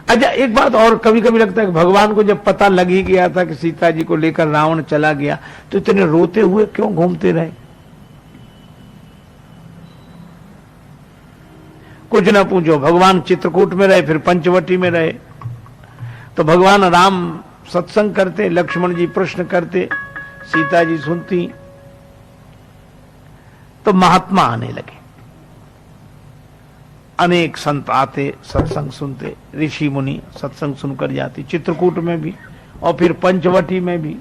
अच्छा एक बात और, कभी कभी लगता है कि भगवान को जब पता लग ही गया था कि सीता जी को लेकर रावण चला गया, तो इतने रोते हुए क्यों घूमते रहे? कुछ ना पूछो, भगवान चित्रकूट में रहे, फिर पंचवटी में रहे, तो भगवान राम सत्संग करते, लक्ष्मण जी प्रश्न करते, सीता जी सुनती, तो महात्मा आने लगे, अनेक संत आते, सत्संग सुनते, ऋषि मुनि सत्संग सुनकर जाते, चित्रकूट में भी और फिर पंचवटी में भी।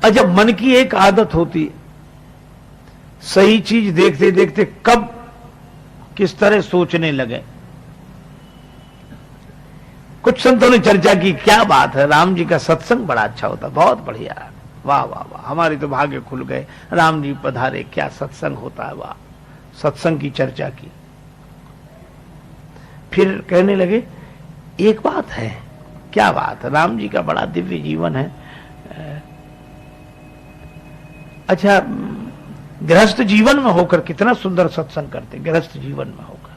अच्छा, मन की एक आदत होती, सही चीज देखते देखते कब किस तरह सोचने लगे। कुछ संतों ने चर्चा की, क्या बात है, राम जी का सत्संग बड़ा अच्छा होता, बहुत बढ़िया, वाह वाह वाह, हमारे तो भाग्य खुल गए, राम जी पधारे, क्या सत्संग होता है, वाह। सत्संग की चर्चा की, फिर कहने लगे एक बात है, क्या बात है, राम जी का बड़ा दिव्य जीवन है। अच्छा, गृहस्थ जीवन में होकर कितना सुंदर सत्संग करते, गृहस्थ जीवन में होकर।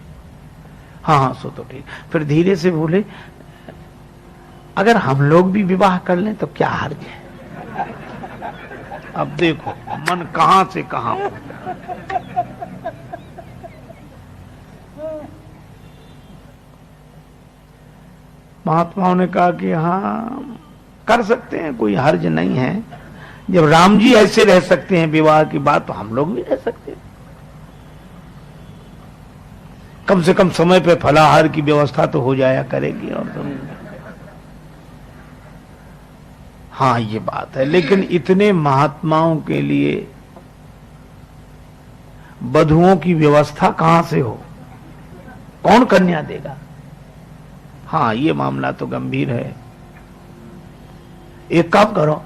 हाँ हाँ, सो तो ठीक। फिर धीरे से बोले, अगर हम लोग भी विवाह कर लें तो क्या हर्ज है? अब देखो मन कहां से कहां। महात्माओं ने कहा कि हाँ कर सकते हैं, कोई हर्ज नहीं है, जब राम जी ऐसे रह सकते हैं विवाह की बात, तो हम लोग भी रह सकते हैं। कम से कम समय पे फलाहार की व्यवस्था तो हो जाया करेगी। और तो हाँ ये बात है, लेकिन इतने महात्माओं के लिए बधुओं की व्यवस्था कहां से हो, कौन कन्या देगा? हाँ ये मामला तो गंभीर है। एक काम करो,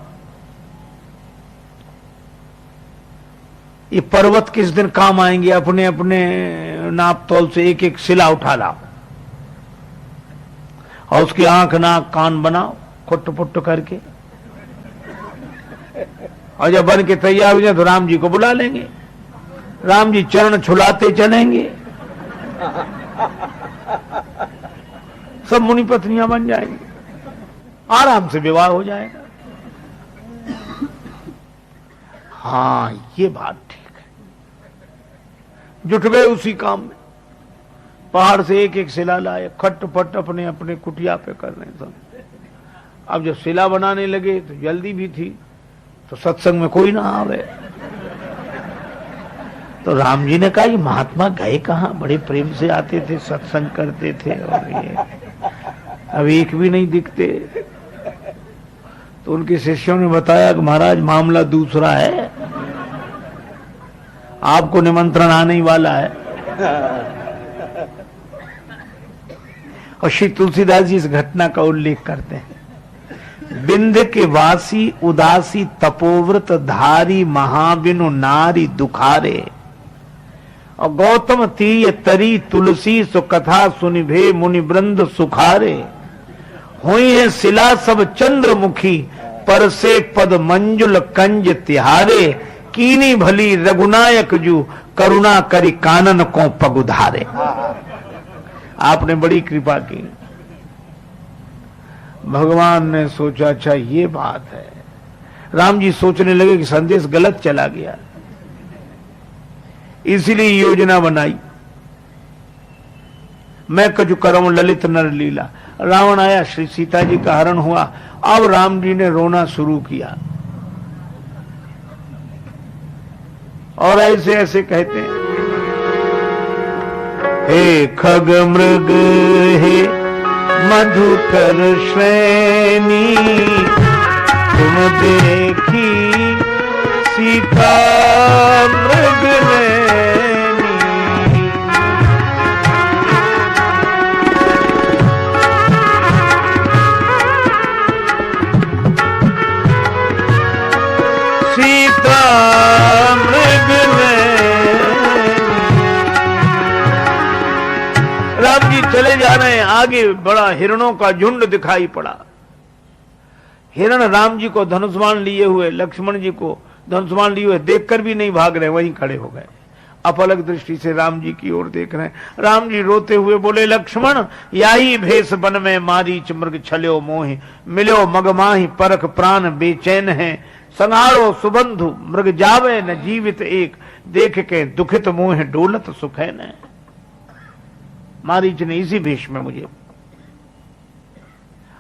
ये पर्वत किस दिन काम आएंगे, अपने अपने नाप तौल से एक एक शिला उठा लाओ और उसकी आंख नाक कान बनाओ खुट्ट पुट्ट करके, और जब बन के तैयार हो जाए तो राम जी को बुला लेंगे, राम जी चरण छुलाते चलेंगे, सब मुनि पत्नियां बन जाएंगी, आराम से विवाह हो जाएगा। हाँ ये बात ठीक है। जुट गए उसी काम में, पहाड़ से एक एक शिला लाए, खट पट अपने अपने कुटिया पे कर रहे सब। अब जब शिला बनाने लगे तो जल्दी भी थी, तो सत्संग में कोई ना आवे, तो राम जी ने कहा ये महात्मा गए कहां, बड़े प्रेम से आते थे, सत्संग करते थे, और ये अब एक भी नहीं दिखते। तो उनके शिष्यों ने बताया कि महाराज मामला दूसरा है, आपको निमंत्रण आने ही वाला है। और श्री तुलसीदास जी इस घटना का उल्लेख करते हैं, बिंद के वासी उदासी तपोव्रत धारी महाबिनु नारी दुखारे, और गौतम तीय तरी तुलसी सुकथा सुनिभे मुनि वृंद सुखारे, हुई है शिला सब चंद्रमुखी पर से पद मंजुल कंज तिहारे, कीनी भली रघुनायक जू करुणा करी कानन को पगुधारे। आपने बड़ी कृपा की। भगवान ने सोचा अच्छा ये बात है, राम जी सोचने लगे कि संदेश गलत चला गया, इसीलिए योजना बनाई, मैं कछु करऊं ललित नर लीला। रावण आया, श्री सीता जी का हरण हुआ, अब राम जी ने रोना शुरू किया और ऐसे ऐसे कहते हैं, हे खग मृग हे मधुकर श्रेणी, तुम देखी सीता मृग नैनी, सीता मृग नैनी। राम जी चले जा रहे हैं, आगे बड़ा हिरणों का झुंड दिखाई पड़ा। हिरण राम जी को धनुष्मान लिए हुए, लक्ष्मण जी को धनुष्मान लिए हुए देखकर भी नहीं भाग रहे, वहीं खड़े हो गए। अपलक दृष्टि से राम जी की ओर देख रहे हैं। राम जी रोते हुए बोले, लक्ष्मण याही भेष बन में मारीच मृग छल्यो मोहि, मिलो मगमाही परख प्राण बेचैन है, संहारो सुबंधु मृग जावे न जीवित एक, देख के दुखित मोह डोलत सुख है न। मारीच ने इसी भेष में मुझे,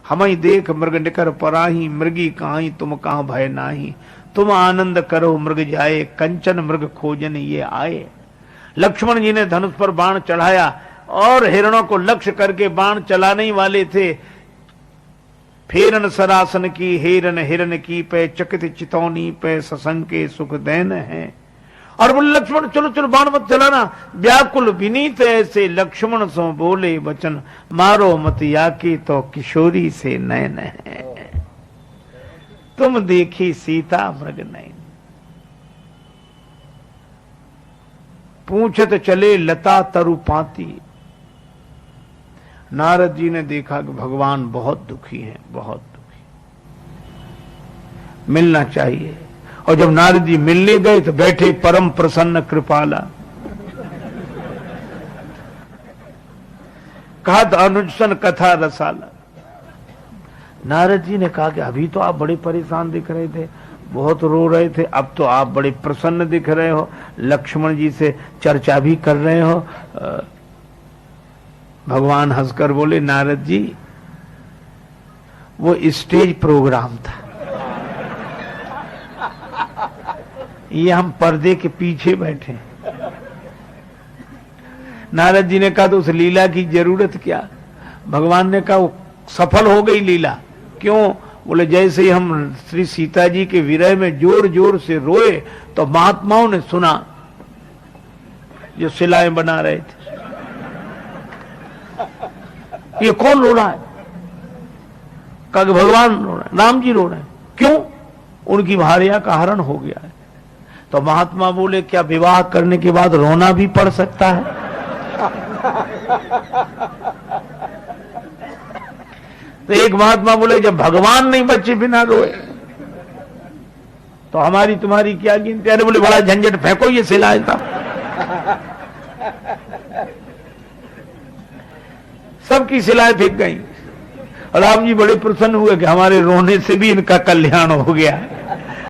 हमई देख मृग निकर पराही, मृगी कहाई तुम कहां भय नाही, तुम आनंद करो मृग जाए, कंचन मृग खोजन ये आए। लक्ष्मण जी ने धनुष पर बाण चढ़ाया और हिरणों को लक्ष्य करके बाण चलाने ही वाले थे। फेरन सरासन की हेरन हिरन की, पे चकित चितौनी पे ससंके सुख दैन है। और बोले लक्ष्मण चलो चलो बाण मत चलाना। व्याकुल विनीत ऐसे लक्ष्मण सो बोले वचन, मारो मत याकी तो किशोरी से नयन है, तुम देखी सीता मृग नयन। पूछत चले लता तरु पाती। नारद जी ने देखा कि भगवान बहुत दुखी हैं, बहुत दुखी, मिलना चाहिए। और जब नारद जी मिलने गए तो बैठे परम प्रसन्न कृपाला। कहा तो अनुजसन कथा रसाला। नारद जी ने कहा कि अभी तो आप बड़े परेशान दिख रहे थे, बहुत रो रहे थे, अब तो आप बड़े प्रसन्न दिख रहे हो, लक्ष्मण जी से चर्चा भी कर रहे हो। भगवान हंसकर बोले, नारद जी वो स्टेज प्रोग्राम था, ये हम पर्दे के पीछे बैठे। नारद जी ने कहा तो उस लीला की जरूरत क्या? भगवान ने कहा वो सफल हो गई लीला। क्यों? बोले जैसे ही हम श्री सीता जी के विरह में जोर जोर से रोए तो महात्माओं ने सुना जो शिलाएं बना रहे थे, ये कौन रो रहा है? कहा कि भगवान रो रहे हैं, राम जी रो रहे हैं। क्यों? उनकी भार्या का हरण हो गया है। तो महात्मा बोले क्या विवाह करने के बाद रोना भी पड़ सकता है? तो एक महात्मा बोले जब भगवान नहीं बच्चे बिना रोए तो हमारी तुम्हारी क्या गिनती? अरे बोले बड़ा झंझट, फेंको ये सिलाए था। सबकी सिलाएं फेंक गई। राम जी बड़े प्रसन्न हुए कि हमारे रोने से भी इनका कल्याण हो गया।